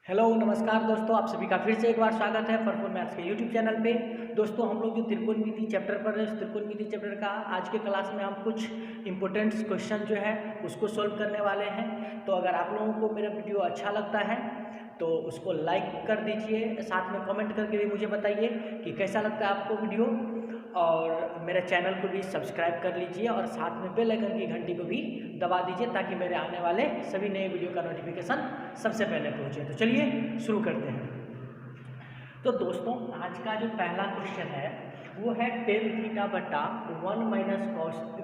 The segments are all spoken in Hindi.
हेलो नमस्कार दोस्तों, आप सभी का फिर से एक बार स्वागत है परफॉर्म मैथ्स के यूट्यूब चैनल पे। दोस्तों हम लोग जो त्रिकोणमिति चैप्टर पढ़ रहे हैं, उस त्रिकोणमिति चैप्टर का आज के क्लास में हम कुछ इंपॉर्टेंट क्वेश्चन जो है उसको सॉल्व करने वाले हैं। तो अगर आप लोगों को मेरा वीडियो अच्छा लगता है तो उसको लाइक कर दीजिए, साथ में कमेंट करके भी मुझे बताइए कि कैसा लगता है आपको वीडियो, और मेरे चैनल को भी सब्सक्राइब कर लीजिए और साथ में बेल आइकन की घंटी को भी दबा दीजिए ताकि मेरे आने वाले सभी नए वीडियो का नोटिफिकेशन सबसे पहले पहुंचे। तो चलिए शुरू करते हैं। तो दोस्तों आज का जो पहला क्वेश्चन है वो है टेन थीटा बटा 1 minus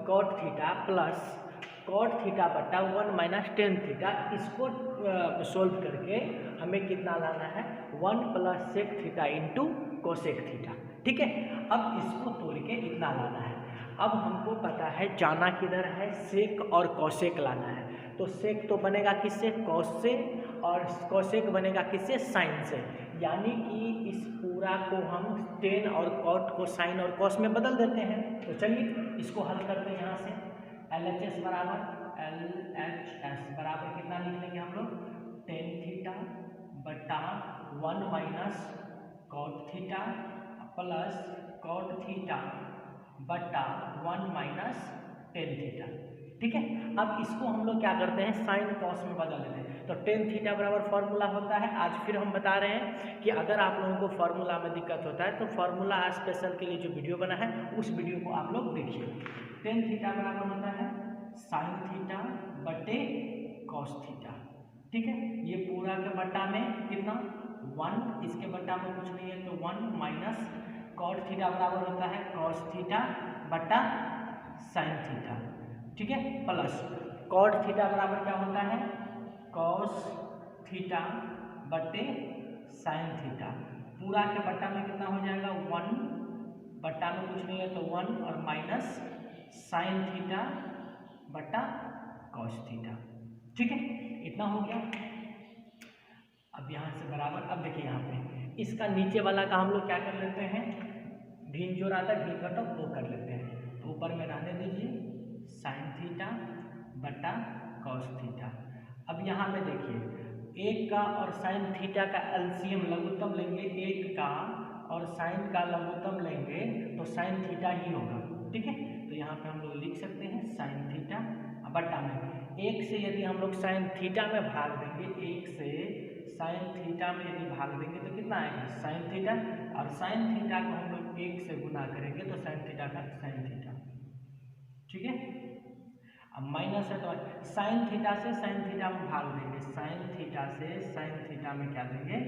cot theta plus cot theta बटा 1 माइनस टेन थीटा। इसको सोल्व करके हमें कितना लाना है, 1 plus sec theta into cosec theta. ठीक है, अब इसको तोड़ के इतना लाना है। अब हमको पता है जाना किधर है, सेक और कॉसेक लाना है। तो सेक तो बनेगा किससे, कॉस से, और कॉसेक बनेगा किससे, साइन से। यानी कि इस पूरा को हम टेन और कॉट को साइन और कॉस में बदल देते हैं। तो चलिए इसको हल करते हैं। यहाँ से LHS बराबर कितना लिख लेंगे हम लोग, टेन थीटा बटा 1 minus cot theta plus cot theta बटा 1 माइनस टेन थीटा। ठीक है, अब इसको हम लोग क्या करते हैं, साइन कॉस में बदल देते हैं। तो टेन थीटा बराबर फॉर्मूला होता है, आज फिर हम बता रहे हैं कि अगर आप लोगों को फॉर्मूला में दिक्कत होता है तो फॉर्मूला स्पेशल के लिए जो वीडियो बना है उस वीडियो को आप लोग देखिए। टेन थीटा बराबर होता है साइन थीटा बटे कॉस थीटा। ठीक है, ये पूरा के बट्टा में कितना 1, इसके बट्टा में कुछ नहीं है तो 1 माइनस कॉट थीटा बराबर होता है कॉस थीटा बटा साइन थीटा। ठीक है, प्लस कॉट थीटा बराबर क्या होता है, कॉस थीटा बटे साइन थीटा। पूरा के बट्टा में कितना हो जाएगा 1, बट्टा में कुछ नहीं है तो 1 और माइनस साइन थीटा बटा कॉस थीटा। ठीक है, इतना हो गया। अब यहाँ से बराबर, अब देखिए यहाँ पे इसका नीचे वाला का हम लोग क्या कर लेते हैं, भिन्न जोड़ आता है, भिन्न घटक वो कर लेते हैं। तो ऊपर में रहने दीजिए साइन थीटा बटा कॉस थीटा। अब यहाँ पे देखिए एक का और साइन थीटा का एलसीएम लघुत्तम लेंगे, एक का और साइन का लघुत्तम लेंगे तो साइन थीटा ही होगा। ठीक है, तो यहाँ पे हम लोग लिख सकते हैं साइन थीटा बटा में एक से यदि हम लोग साइन थीटा में भाग देंगे, एक से साइन थीटा में यदि भाग देंगे तो कितना आएगा साइन थीटा, और साइन थीटा को हम लोग एक से गुना करेंगे तो साइन थीटा का साइन थीटा। ठीक है, अब माइनस है तो साइन थीटा से साइन थीटा में भाग देंगे, साइन थीटा से साइन थीटा में क्या देंगे,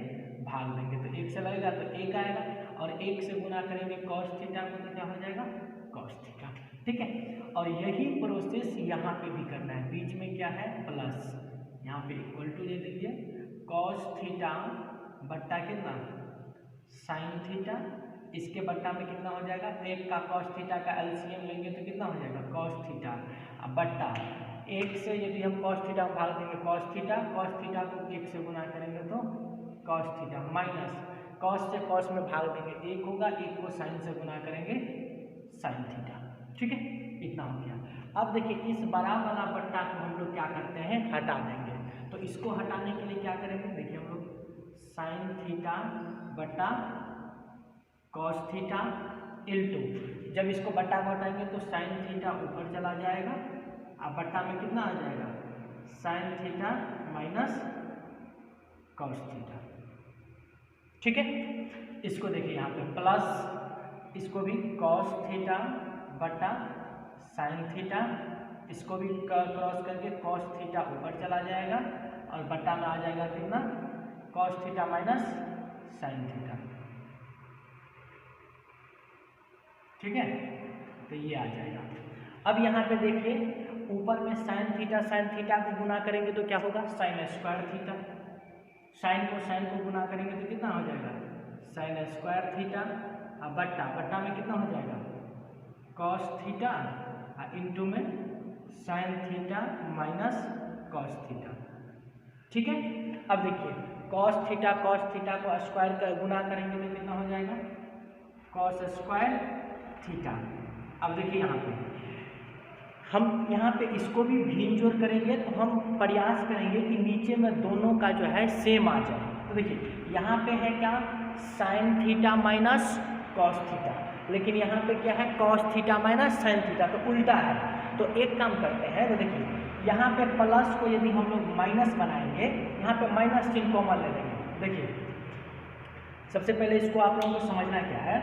भाग देंगे। तो एक से लगेगा तो एक आएगा, और एक से गुना करेंगे कॉस थीटा को तो क्या हो जाएगा कॉस थीटा। ठीक है, और यही प्रोसेस यहाँ पे भी करना है। बीच में क्या है प्लस, यहाँ पे इक्वल टू दे दीजिए कॉस थीटा बट्टा कितना साइन थीटा, इसके बट्टा में कितना हो जाएगा, एक का कॉस थीटा का एलसीएम लेंगे तो कितना हो जाएगा कॉस थीटा, अब बट्टा एक से यदि हम कॉस थीटा भाग देंगे कॉस थीटा को एक से गुना करेंगे तो कॉस थीटा, माइनस कॉस से कॉस में भाग देंगे एक होगा, एक को साइन से गुना करेंगे साइन थीटा। ठीक है, इतना हो गया। अब देखिए इस बड़ा वाला बट्टा को हम लोग क्या करते हैं, हटा देंगे। तो इसको हटाने के लिए क्या करेंगे, देखिए हम लोग साइन थीटा बटा कॉस थीटा इल्टू, जब इसको बट्टा को हटाएंगे तो साइन थीटा ऊपर चला जाएगा, अब बट्टा में कितना आ जाएगा sign theta minus cos theta. ठीक है, इसको देखिए यहाँ पे प्लस, इसको भी कॉस थीटा बटा साइन थीटा, इसको भी क्रॉस करके कॉस थीटा ऊपर चला जाएगा और बट्टा में आ जाएगा कितना cos theta minus sine theta. ठीक है, तो ये आ जाएगा। अब यहाँ पे देखिए ऊपर में साइन थीटा को गुना करेंगे तो क्या होगा साइन स्क्वायर थीटा, साइन को गुना करेंगे तो कितना हो जाएगा साइन स्क्वायर थीटा, और बट्टा में कितना हो जाएगा कॉस थीटा इंटू में sign theta minus cos theta. ठीक है, अब देखिए कॉस थीटा को स्क्वायर का गुना करेंगे तो कितना हो जाएगा कॉस स्क्वायर थीटा। अब देखिए यहाँ पे हम यहाँ पे इसको भी भिन्न जोड़ करेंगे तो हम प्रयास करेंगे कि नीचे में दोनों का जो है सेम आ जाए। तो देखिए यहाँ पे है क्या, sign theta minus cos theta, लेकिन यहाँ पे क्या है, cos theta minus sine theta, तो उल्टा है। तो एक काम करते हैं, तो देखिए यहाँ पे प्लस को यदि हम लोग माइनस बनाएंगे, यहाँ पे माइनस चिन्ह कॉमन ले लेंगे। देखिए सबसे पहले इसको आप लोगों को समझना क्या है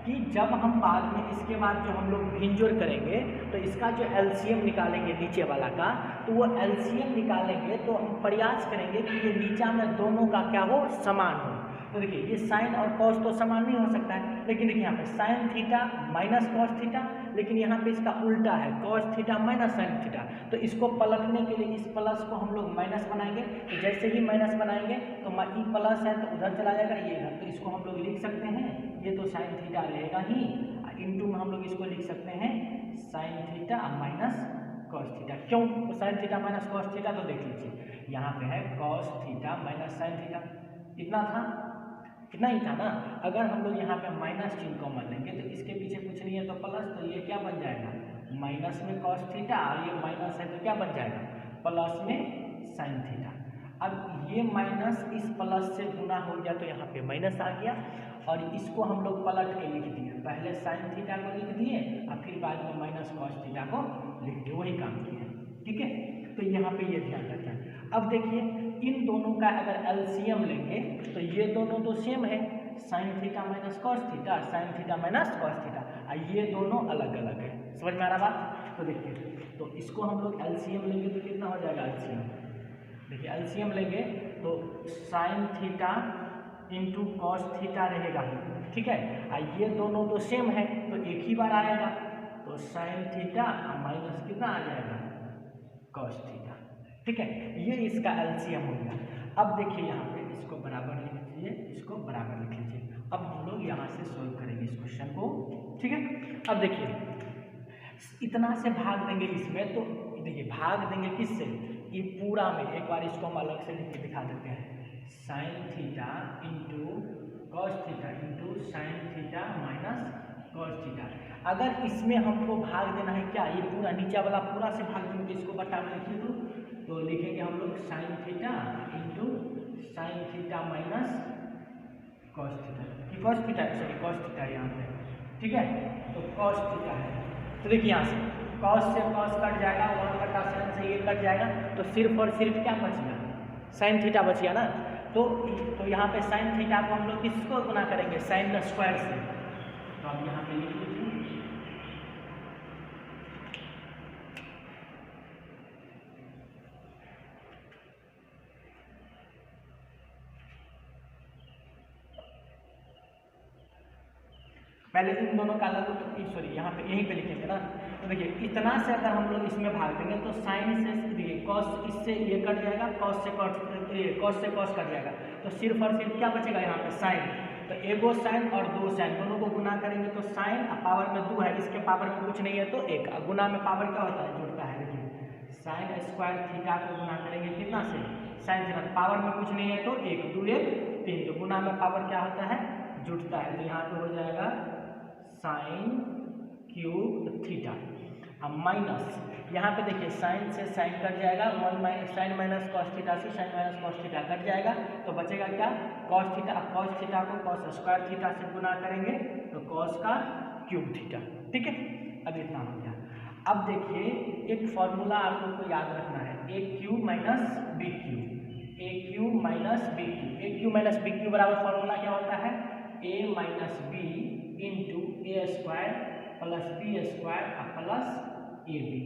कि जब हम बाद में इसके बाद जो हम लोग भिंजोड़ करेंगे तो इसका जो एलसीएम निकालेंगे नीचे वाला का, तो वो एलसीएम निकालेंगे तो हम प्रयास करेंगे कि ये नीचा में दोनों का क्या हो, समान हो। तो देखिए ये साइन और कॉस तो समान नहीं हो सकता है, लेकिन देखिए यहाँ पे sign theta minus cos theta, लेकिन यहाँ पे इसका उल्टा है, cos theta minus sine theta. तो इसको पलटने के लिए इस प्लस को हम लोग माइनस बनाएंगे, तो जैसे ही माइनस बनाएंगे तो ई प्लस है तो उधर चला जाएगा, ये इधर, तो इसको हम लोग लिख सकते हैं, ये तो साइन थीटा रहेगा ही, इंटू में हम लोग इसको लिख सकते हैं sine theta minus cos theta. क्यों sine theta minus cos theta, तो देख लीजिए यहाँ पे है cos theta minus sine theta, इतना था, इतना ही था ना। अगर हम लोग यहाँ पे माइनस चिन्ह कॉमन लेंगे तो इसके पीछे कुछ नहीं है तो प्लस, तो ये क्या बन जाएगा, माइनस में कॉस थीटा, और ये माइनस है तो क्या बन जाएगा, प्लस में साइन थीटा। अब ये माइनस इस प्लस से गुना हो गया तो यहाँ पे माइनस आ गया, और इसको हम लोग पलट के लिख दिए, पहले साइन थीटा को लिख दिए और फिर बाद में माइनस कॉस थीटा को लिख दिए, वही काम किए, ठीक है। तो यहाँ पे ये ध्यान रखना है। अब देखिए इन दोनों का अगर एलसीएम लेंगे तो ये दोनों तो सेम है, sign theta minus cos theta, sine theta minus cos theta, और ये दोनों अलग अलग है। समझ में आ रहा बात? तो देखिए तो इसको हम लोग एलसीएम लेंगे तो कितना हो जाएगा एलसीएम, देखिए एलसीएम लेंगे तो sign theta into cos theta रहेगा, ठीक है। और ये दोनों तो सेम है तो एक ही बार आएगा, तो साइन थीटा माइनस कितना आ जाएगा, कॉस थीटा, ठीक है। ये इसका एलसीएम हो गया। अब देखिए यहाँ पे इसको बराबर लिख लीजिए, इसको बराबर लिख लीजिए। अब हम लोग यहाँ से सोल्व करेंगे इस क्वेश्चन को, ठीक है। अब देखिए इतना से भाग देंगे इसमें, तो देखिए भाग देंगे किससे, ये पूरा में, एक बार इसको हम अलग से लिख के दिखा देते हैं, sine theta into cos theta into sine theta minus cos theta. अगर इसमें हमको भाग देना है क्या, ये पूरा नीचे वाला पूरा से भाग देंगे, इसको बटा में लिखिए तो लिखेंगे हम लोग sine theta into sine theta minus cos theta, कि cos theta, sorry cos theta यहाँ पे, ठीक है। तो कॉस थीटा है, तो देखिए यहाँ से कॉस कट जाएगा, 1/sin से ये कट जाएगा, तो सिर्फ और सिर्फ क्या बच गया, साइन थीटा बच गया ना। तो यहाँ पे साइन थीटा को हम लोग किसको गुना करेंगे, साइन स्क्वायर से, तो अब यहाँ पे लिख लीजिए पहले इन दोनों का अलग, सॉरी यहाँ पे यहीं पे लिखेंगे ना। तो देखिए इतना से अगर हम लोग इसमें भाग देंगे तो साइन से देखिए कॉस, इससे ये कट जाएगा, कॉस से कॉस कट जाएगा, तो सिर्फ और सिर्फ क्या बचेगा यहाँ पे साइन। तो एगो साइन और दो साइन दोनों को गुना करेंगे तो साइन पावर में 2 है, इसके पावर में कुछ नहीं है तो 1, गुना में पावर क्या होता है, जुड़ता है। देखिए साइन स्क्वायर थीटा को गुना करेंगे कितना से, साइन थीटा, पावर में कुछ नहीं है तो 1, 2 1 3, तो गुना में पावर क्या होता है, जुड़ता है। तो यहाँ पे हो जाएगा साइन क्यूब थीटा। अब माइनस यहाँ पे देखिए साइन से साइन कट जाएगा, 1 साइन माइनस कॉस थीटा से sine minus cos theta cut जाएगा, तो बचेगा क्या, कॉस थीटा। अब कॉस थीटा को कॉस स्क्वायर थीटा से गुना करेंगे तो कॉस का क्यूब थीटा, ठीक है। अब इतना हो गया। अब देखिए एक फॉर्मूला आप लोग को याद रखना है, a cube minus b cube, a cube minus b cube, a cube minus b cube बराबर फॉर्मूला क्या होता है, a minus b into a square plus b square plus a b,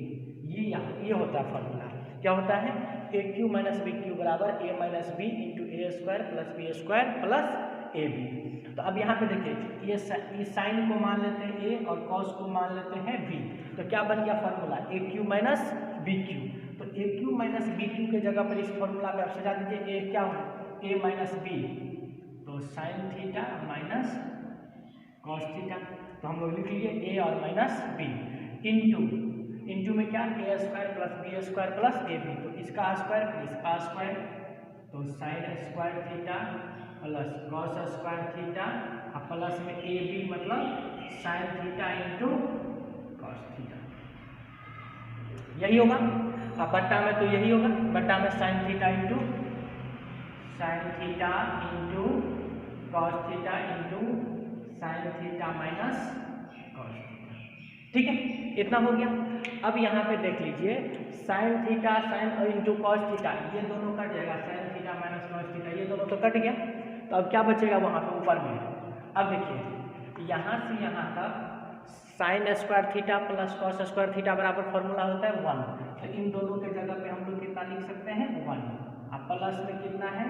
ये होता है फॉर्मूला। क्या होता है, a cube minus b cube बराबर a minus b into a square plus b square plus a b. तो अब यहाँ पे देखिए ये साइन को मान लेते हैं ए और कॉस को मान लेते हैं बी, तो क्या बन गया फॉर्मूला, ए क्यूब माइनस बी क्यूब। तो ए क्यूब माइनस बी क्यूब के जगह पर इस फॉर्मूला में आप सजा दीजिए, ए क्या हो, ए माइनस बी, तो sign theta minus cos theta, तो हम लोग लिख लीजिए ए और माइनस बी इंटू में क्या, a square plus b square plus a b, तो इसका स्क्वायर फिर इसका स्क्वायर, तो sine square theta plus cos square theta plus में ए बी मतलब sine theta into cos theta, यही होगा। अब बट्टा में तो यही होगा, बट्टा में sign theta into sine theta into cos theta into sine theta minus cos theta. ठीक है, इतना हो गया। अब यहाँ पे देख लीजिए साइन थीटा साइन और इंटू कॉस थीटा ये दोनों कट जाएगा, sign theta minus cos theta ये दोनों तो कट गया। तो अब क्या बचेगा वहाँ पे ऊपर में? अब देखिए यहाँ से यहाँ तक sign square theta plus cos square theta बराबर फॉर्मूला होता है 1। तो इन दोनों के जगह पे हम लोग कितना लिख सकते हैं 1। अब प्लस में कितना है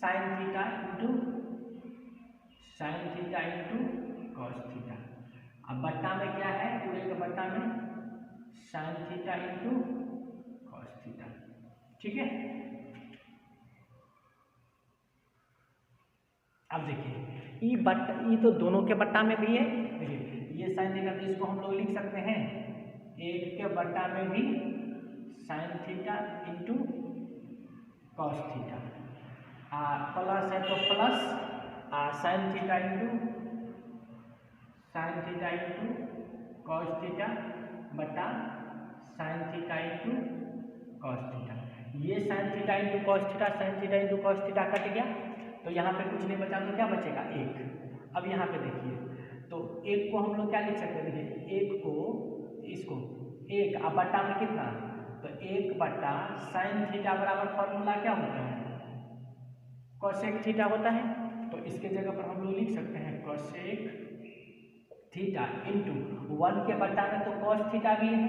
sign theta into cos theta. अब बट्टा में क्या है, पूरे के बट्टा में sign theta into cos theta. ठीक है, अब देखिए ये तो दोनों के बट्टा में भी है। देखिए ये साइन थीटा, तो इसको हम लोग लिख सकते हैं एक के बट्टा में भी sine theta into cos theta. Plus है तो plus sine theta into cos theta बटा sine theta into cos theta. ये sine theta into cos theta sine theta into cos theta cut गया, तो यहाँ पे कुछ नहीं बचा, तो क्या बचेगा 1। अब यहाँ पे देखिए तो 1 को हम लोग क्या लिख सकते हैं, देखिए 1 को इसको 1 अब बट्टा में कितना, तो 1 बट्टा साइन थीटा बराबर फॉर्मूला क्या होता है कोसेक थीटा होता है। तो इसके जगह पर हम लोग लिख सकते हैं कोसेक थीटा इंटू 1 के बट्टा में तो कॉस थीटा भी है,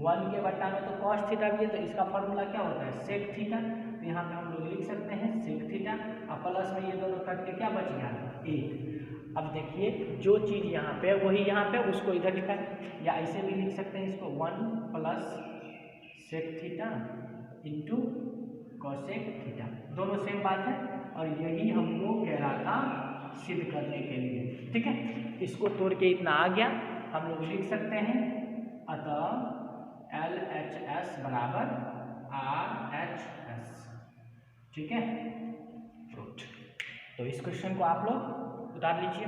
1 के बट्टा में तो कॉस थीटा भी है, तो इसका फॉर्मूला क्या होता है सेक थीटा। तो यहाँ पे हम लोग लिख सकते हैं सेक थीटा। अब प्लस में ये दोनों कट के क्या बच गया 1। अब देखिए जो चीज़ यहाँ पे वही यहाँ पे उसको इधर लिखा है, या ऐसे भी लिख सकते हैं इसको 1 plus sec theta into cosec theta, दोनों सेम बात है। और यही हमको कह रहा था सिद्ध करने के लिए। ठीक है, इसको तोड़ के इतना आ गया, हम लोग लिख सकते हैं अतः LHS बराबर RHS। ठीक है, फ्रूट। तो इस क्वेश्चन को आप लोग उतार लीजिए।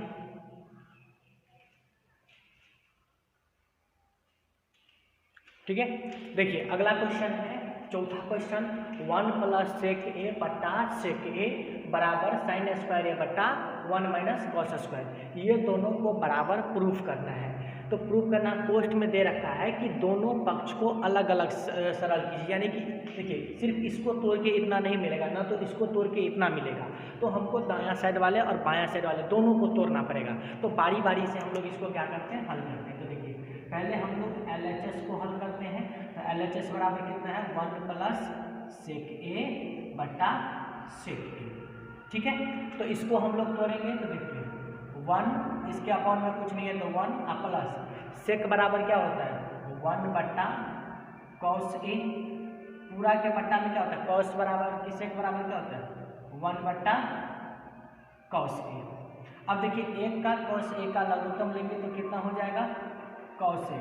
ठीक है, देखिए अगला क्वेश्चन है चौथा क्वेश्चन 1 प्लस सेक ए बट्टा सेक ए बराबर साइन स्क्वायर ए बट्टा 1 माइनस कॉस स्क्वायर। ये दोनों को बराबर प्रूफ करना है। तो प्रूफ करना पोस्ट में दे रखा है कि दोनों पक्ष को अलग अलग सरल कीजिए, यानी कि देखिए सिर्फ इसको तोड़ के इतना नहीं मिलेगा ना, तो इसको तोड़ के इतना मिलेगा, तो हमको दायां साइड वाले और बायां साइड वाले दोनों को तोड़ना पड़ेगा। तो बारी बारी से हम लोग इसको क्या करते हैं हल करते हैं। तो देखिए पहले हम लोग LHS को हल करते हैं। तो LHS बराबर कितना है 1 प्लस सेक ए बट्टा सेक ए। ठीक है, तो इसको हम लोग तोड़ेंगे। तो देखिए 1 इसके अपॉन में कुछ नहीं है तो 1 प्लस सेक बराबर क्या होता है 1 बट्टा कॉस ए, पूरा के बट्टा में क्या होता है कॉस बराबर की सेक बराबर क्या होता है 1 बट्टा कॉस ए। अब देखिए 1 का कॉस ए का लघुत्तम लेंगे तो कितना हो जाएगा कॉस ए,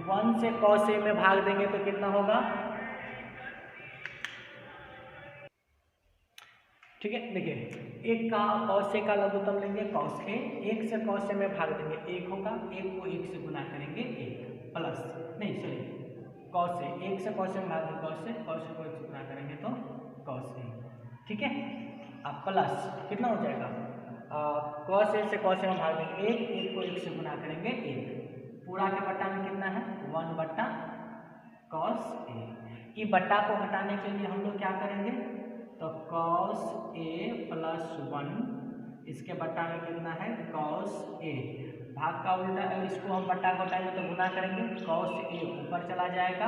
1 से कॉस ए में भाग देंगे तो कितना होगा। ठीक है, देखिए 1 का कॉस ए का लघुत्तम लेंगे कॉस ए, 1 से कॉस ए में भाग देंगे 1 होगा, 1 को 1 से गुना करेंगे 1 प्लस नहीं सॉरी कॉस ए, 1 से कॉस ए में भाग देंगे कॉस ए, कॉस ए को 1 से गुना करेंगे तो कॉस ए। ठीक है, अब प्लस कितना हो जाएगा कॉस ए से कॉस ए में भाग देंगे 1, 1 को 1 से गुना करेंगे 1, पूरा के बट्टा में कितना है 1 बट्टा कॉस ए। ये बट्टा को हटाने के लिए हम लोग क्या करेंगे, तो कॉस ए प्लस 1 इसके बट्टा में कितना है कॉस ए, भाग का उल्टा है, इसको हम बट्टा को हटाएंगे तो गुना करेंगे, कॉस ए ऊपर चला जाएगा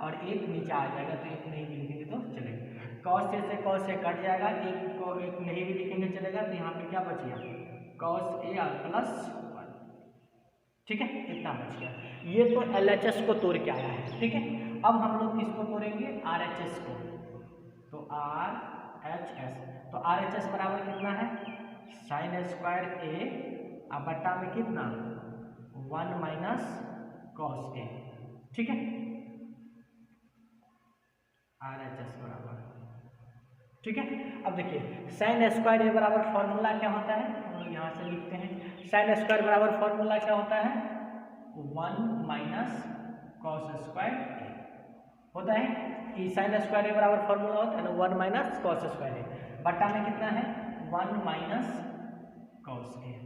और 1 नीचे आ जाएगा, तो 1 नहीं भी लिखेंगे तो चलेगा। कॉस ए से कॉस ए कट जाएगा, 1 को 1 नहीं भी लिखेंगे चलेगा, तो यहाँ पे क्या बच गया कॉस ए और प्लस 1। ठीक है, इतना बच गया। ये तो LHS को तोड़ के आया है। ठीक है, अब हम लोग किसको तोड़ेंगे RHS को। तो RHS, तो RHS बराबर कितना है साइन स्क्वायर ए अब बट्टा में कितना 1 माइनस कॉस ए। ठीक है, RHS बराबर। ठीक है, अब देखिए साइन स्क्वायर ए बराबर फॉर्मूला क्या होता है, हम लोग यहाँ से लिखते हैं साइन स्क्वायर बराबर फॉर्मूला क्या होता है 1 माइनस कॉस स्क्वायर ए होता है। कि साइन स्क्वायर ए बराबर फॉर्मूला होता है ना 1 माइनस कॉस स्क्वायर ए। बटा में कितना है 1 माइनस कॉस ए।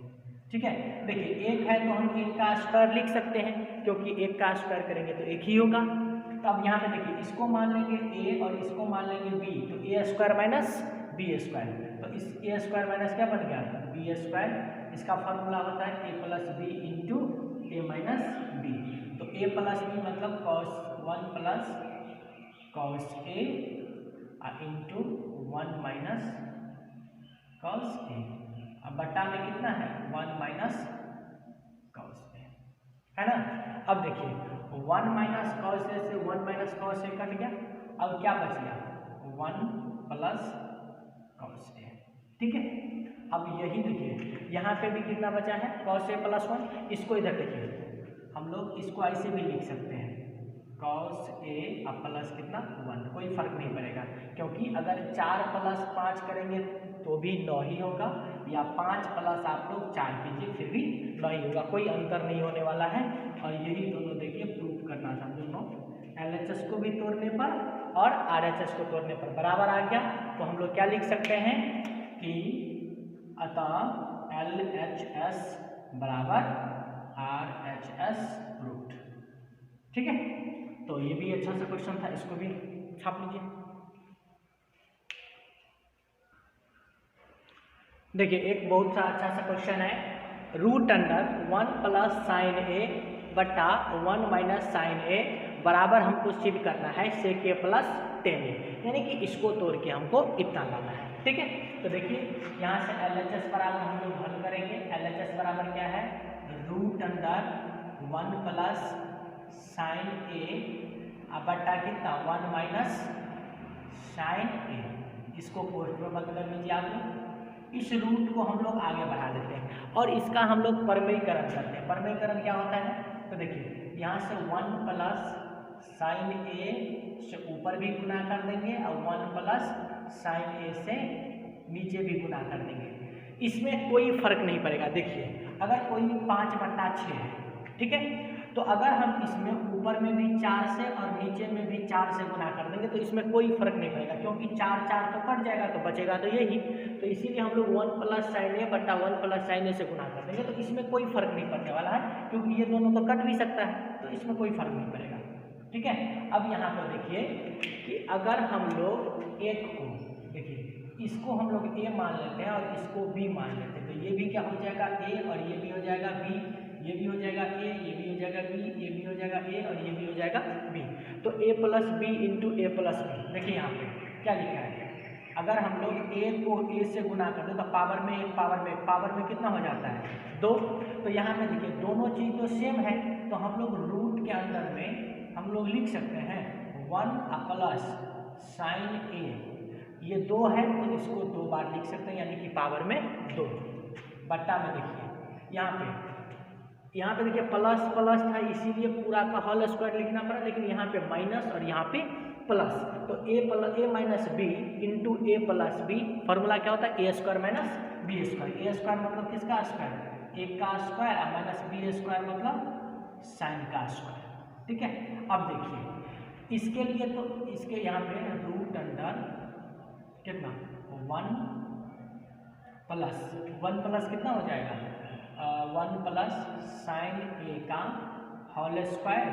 ठीक है, देखिए एक है तो हम एक का स्क्वायर लिख सकते हैं, क्योंकि एक का स्क्वायर करेंगे तो एक ही होगा। तो अब यहाँ पे देखिए इसको मान लेंगे ए और इसको मान लेंगे बी, तो ए स्क्वायर माइनस बी स्क्वायर, तो इस ए स्क्वायर माइनस क्या बन गया बी स्क्वायर। इसका फॉर्मूला होता है ए प्लस बी इंटू ए माइनस बी। तो ए प्लस बी मतलब cos 1 plus cos A into 1 minus cos A. अब बटा में कितना है 1 माइनस कॉस ए, है ना। अब देखिए 1 माइनस कॉस ए से 1 माइनस कॉस ए कट गया, अब क्या बच गया 1 प्लस कॉस ए। ठीक है, अब यही देखिए यहाँ पे भी कितना बचा है कॉस ए प्लस 1। इसको इधर देखिए हम लोग इसको ऐसे भी लिख सकते हैं कॉस ए अब प्लस कितना 1, कोई फर्क नहीं पड़ेगा, क्योंकि अगर 4 प्लस 5 करेंगे तो भी 9 ही होगा, या 5 प्लस आप लोग 4 कीजिए फिर भी 9 ही होगा, कोई अंतर नहीं होने वाला है। और यही दोनों देखिए प्रूफ करना था, दोनों LHS को भी तोड़ने पर और RHS को तोड़ने पर बराबर आ गया। तो हम लोग क्या लिख सकते हैं कि अतः LHS बराबर RHS रूट। ठीक है, तो ये भी अच्छा सा क्वेश्चन था, इसको भी छाप लीजिए। देखिए एक बहुत सा अच्छा सा क्वेश्चन है, रूट अंडर 1 प्लस साइन ए बटा 1 माइनस साइन ए बराबर हमको सिद्ध करना है सेक ए प्लस टेन ए, यानी कि इसको तोड़ के हमको इतना लाना है। ठीक है, तो देखिए यहाँ से LHS बराबर हम लोग हल करेंगे। LHS बराबर क्या है रूट अंडर 1 प्लस साइन ए बटा कितना 1 माइनस साइन ए। इसको पोस्ट में बंद कर लीजिए आप लोग। इस रूट को हम लोग आगे बढ़ा देते हैं और इसका हम लोग परमेयीकरण करते हैं। परमेयीकरण क्या होता है, तो देखिए यहाँ से 1 प्लस साइन ए से ऊपर भी गुना कर देंगे और 1 प्लस साइन ए से नीचे भी गुना कर देंगे, इसमें कोई फर्क नहीं पड़ेगा। देखिए अगर कोई 5/6 है, ठीक है, तो अगर हम इसमें ऊपर में भी 4 से और नीचे में भी 4 से गुना कर देंगे तो इसमें कोई फर्क नहीं पड़ेगा, क्योंकि 4 4 तो कट जाएगा तो बचेगा तो यही। तो इसीलिए हम लोग 1 प्लस साइन ए बटा 1 प्लस साइन ए से गुना कर देंगे, तो इसमें कोई फर्क नहीं पड़ने वाला है, क्योंकि ये दोनों तो कट भी सकता है, तो इसमें कोई फर्क नहीं पड़ेगा। ठीक है, अब यहाँ पर देखिए कि अगर हम लोग एक को देखिए इसको हम लोग ए मान लेते हैं और इसको बी मान लेते हैं, तो ये भी क्या हो जाएगा ए और ये भी हो जाएगा बी, ये भी हो जाएगा ए, ये भी हो जाएगा बी, ये भी हो जाएगा ए और ये भी हो जाएगा बी। तो ए प्लस बी इंटू ए प्लस बी। देखिए यहाँ पे क्या लिखा है, अगर हम लोग ए को ए से गुना कर दें तो पावर में एक पावर में कितना हो जाता है 2। तो यहाँ पे देखिए दोनों चीज़ तो सेम है, तो हम लोग रूट के अंदर में हम लोग लिख सकते हैं 1 प्लस साइन ए, ये 2 है तो इसको 2 बार लिख सकते हैं, यानी कि पावर में 2 बट्टा में देखिए यहाँ पे देखिए प्लस प्लस था इसीलिए पूरा का होल स्क्वायर लिखना पड़ा, लेकिन यहाँ पे माइनस और यहाँ पे प्लस, तो ए माइनस बी इंटू ए प्लस बी। फॉर्मूला क्या होता है ए स्क्वायर माइनस बी स्क्वायर। ए स्क्वायर मतलब किसका स्क्वायर, ए का स्क्वायर, और माइनस बी स्क्वायर मतलब साइन का स्क्वायर। ठीक है, अब देखिए इसके लिए तो इसके यहाँ पे रूट अंडर कितना 1 प्लस कितना हो जाएगा 1 प्लस साइन ए का होल स्क्वायर,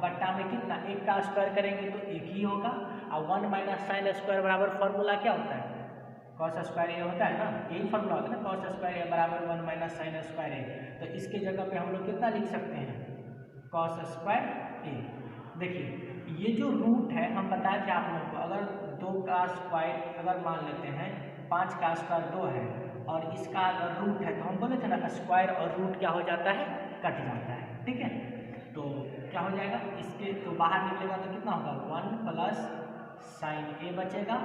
बट्टा में कितना एक का स्क्वायर करेंगे तो एक ही होगा, और 1 माइनस साइन स्क्वायर बराबर फॉर्मूला क्या होता है कॉस स्क्वायर ए होता है ना, यही फॉर्मूला होता है ना कॉस स्क्वायर ए बराबर 1 माइनस साइन स्क्वायर ए। तो इसके जगह पे हम लोग कितना लिख सकते हैं कॉस स्क्वायर ए। देखिए ये जो रूट है हम बताए थे आप लोगों को, अगर 2 का स्क्वायर अगर मान लेते हैं 5 का स्क्वायर 2 है और इसका अगर रूट है तो हम बोले थे ना स्क्वायर और रूट क्या हो जाता है कट जाता है। ठीक है, तो क्या हो जाएगा इसके तो बाहर निकलेगा तो कितना होगा 1 प्लस साइन ए बचेगा,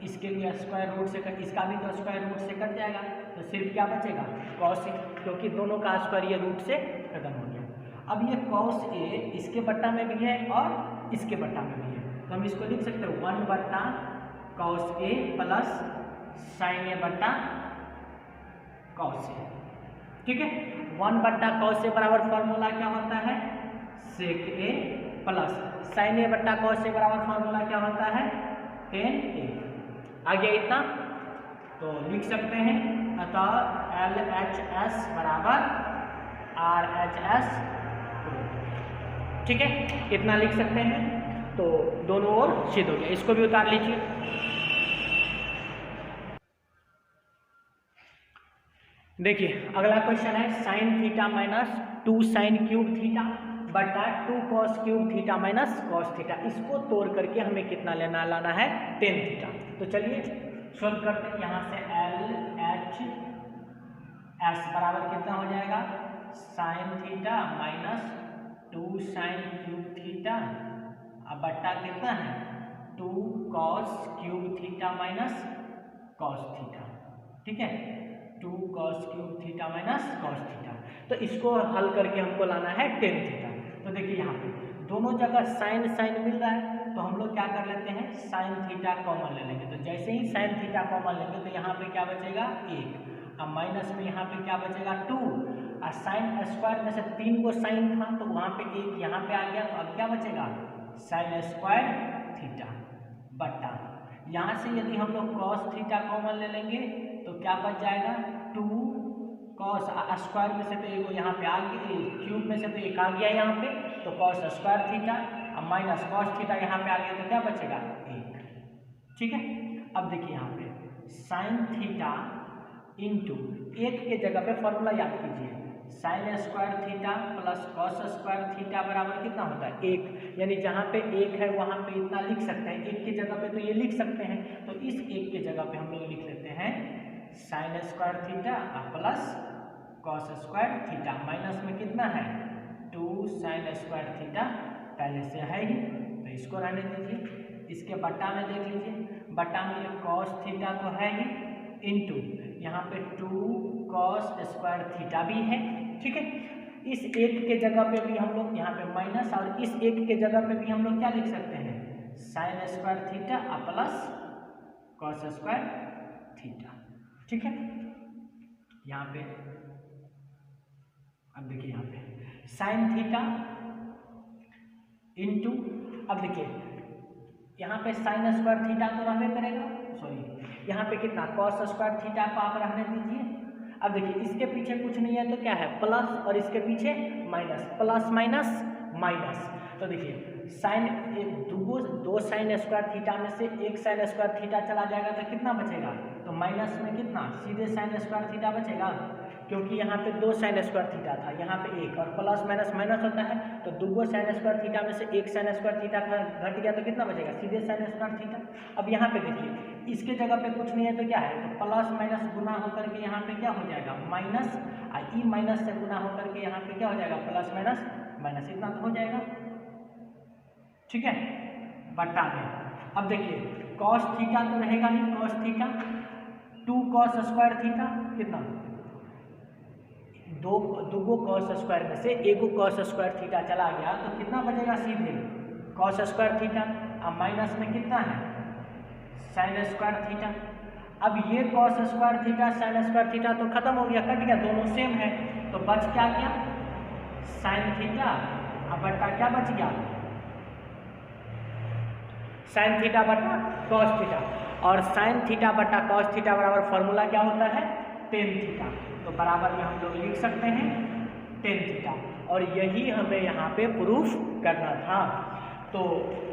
इसके लिए स्क्वायर रूट से कट, इसका भी तो स्क्वायर रूट से कट जाएगा, तो सिर्फ क्या बचेगा कॉस ए, क्योंकि दोनों का स्क्वायर ये रूट से खत्म हो गया। अब ये कॉस ए इसके बट्टा में भी है और इसके बट्टा में भी है, तो हम इसको लिख सकते हैं 1 बट्टा कॉस ए प्लस साइन ए बट्टा कॉस ए। ठीक है, 1 बट्टा कॉस ए बराबर फॉर्मूला क्या होता है सेक ए प्लस साइन ए बट्टा कॉस ए बराबर फॉर्मूला क्या होता है टेन ए। आ गया इतना। तो लिख सकते हैं अतः LHS बराबर RHS, ठीक है, इतना लिख सकते हैं। तो दोनों ओर सिद्ध हो गया, इसको भी उतार लीजिए। देखिए अगला क्वेश्चन है sign theta minus 2 sign cube theta बटा 2 cos cube theta minus cos theta. इसको तोड़ करके हमें कितना लाना है, टेन थीटा। तो चलिए सोल्व करते हैं। यहाँ से LHS बराबर कितना हो जाएगा, sign theta minus 2 sign cube theta अब बट्टा कितना है 2 cos cube theta minus cos theta, ठीक है, 2 cos cube theta minus cos theta. तो इसको हल करके हमको लाना है टेन थीटा। तो देखिए यहाँ पे दोनों जगह साइन साइन मिल रहा है, तो हम लोग क्या कर लेते हैं, साइन थीटा कॉमन ले लेंगे। तो जैसे ही साइन थीटा कॉमन लेंगे तो यहाँ पे क्या बचेगा 1, अब माइनस में यहाँ पे क्या बचेगा 2, और साइन स्क्वायर में से 3 को साइन था तो वहाँ पे 1 यहाँ पे आ गया, तो अब क्या बचेगा साइन स्क्वायर थीटा बट्टा, यहाँ से यदि हम लोग कॉस थीटा कॉमन ले लेंगे तो क्या बच जाएगा 2 कॉस स्क्वायर में से तो एक यहाँ पे आ गया, क्यूब में से तो एक आ गया यहाँ पे, तो कॉस स्क्वायर थीटा, अब माइनस कॉस थीटा यहाँ पे आ गया, तो क्या बचेगा 1, ठीक है। अब देखिए यहाँ पे साइन थीटा इंटू 1 के जगह पे फॉर्मूला याद कीजिए, sign square theta plus cos square theta बराबर कितना होता है 1, यानी जहाँ पे 1 है वहाँ पे इतना लिख सकते हैं, 1 की जगह पे तो ये लिख सकते हैं, तो इस 1 के जगह पे हम लोग लिख लेते हैं sign square theta plus cos square theta, minus में कितना है 2 साइन स्क्वायर थीटा पहले से है ही, तो इसको रहने दीजिए। इसके बट्टा में देख लीजिए, बट्टा में ये कॉस थीटा तो है ही, इंटू यहाँ पे 2 कॉस स्क्वायर थीटा भी है, ठीक है। इस 1 के जगह पे भी हम लोग यहाँ पे माइनस, और इस 1 के जगह पे भी हम लोग क्या लिख सकते हैं sign square theta plus cos square theta, ठीक है। यहाँ पे अब देखिए यहाँ पे साइन थीटा इंटू, अब देखिए यहाँ पे साइन स्क्वायर थीटा तो रहने करेगा, सॉरी यहाँ पे कितना कॉस स्क्वायर थीटा को आप रहने दीजिए। अब देखिए इसके पीछे कुछ नहीं है तो क्या है प्लस, और इसके पीछे माइनस, प्लस माइनस माइनस। तो देखिए साइन 2 साइन स्क्वायर थीटा में से 1 साइन स्क्वायर थीटा चला जाएगा तो कितना बचेगा, तो माइनस में कितना सीधे साइन स्क्वायर थीटा बचेगा, क्योंकि यहाँ पे 2 साइन स्क्वायर थीटा था, यहाँ पे 1, और प्लस माइनस माइनस होता है, तो 2 साइन स्क्वायर थीटा में से 1 साइन स्क्वायर थीटा घट गया तो कितना बचेगा सीधे साइन स्क्वायर थीटा। अब यहाँ पे देखिए इसके जगह पे कुछ नहीं है तो क्या है, तो प्लस माइनस गुना होकर के यहाँ पे क्या हो जाएगा माइनस, और ई माइनस से गुना होकर के यहाँ पे क्या हो जाएगा प्लस माइनस माइनस, इतना तो हो जाएगा, ठीक है, बट्टा में। अब देखिए कॉस थीटा तो रहेगा ही, cos theta 2 cos square theta कितना, 2 कॉस स्क्वायर में से 1 कॉस स्क्वायर थीटा चला गया तो कितना बचेगा सीधे कॉस स्क्वायर थीटा, अब माइनस में कितना है साइन स्क्वायर थीटा। अब ये cos square theta sine square theta तो खत्म हो गया, कट गया, दोनों सेम है, तो बच क्या गया साइन थीटा, अब बट्टा क्या बच गया साइन थीटा बटा कॉस थीटा, और साइन थीटा बटा कॉस थीटा बराबर फॉर्मूला क्या होता है टेन थीटा, तो बराबर में हम लोग लिख सकते हैं टेन थीटा, और यही हमें यहाँ पे प्रूफ करना था। तो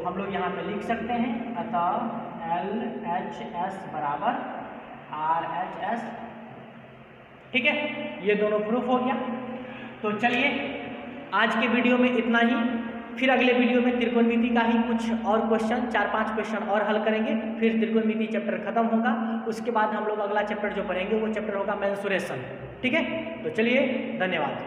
हम लोग यहाँ पे लिख सकते हैं अतः LHS बराबर RHS, ठीक है, ये दोनों प्रूफ हो गया। तो चलिए आज के वीडियो में इतना ही, फिर अगले वीडियो में त्रिकोणमिति का ही कुछ और क्वेश्चन 4-5 क्वेश्चन और हल करेंगे, फिर त्रिकोणमिति चैप्टर खत्म होगा, उसके बाद हम लोग अगला चैप्टर जो पढ़ेंगे वो चैप्टर होगा मेंसुरेशन, ठीक है। तो चलिए धन्यवाद।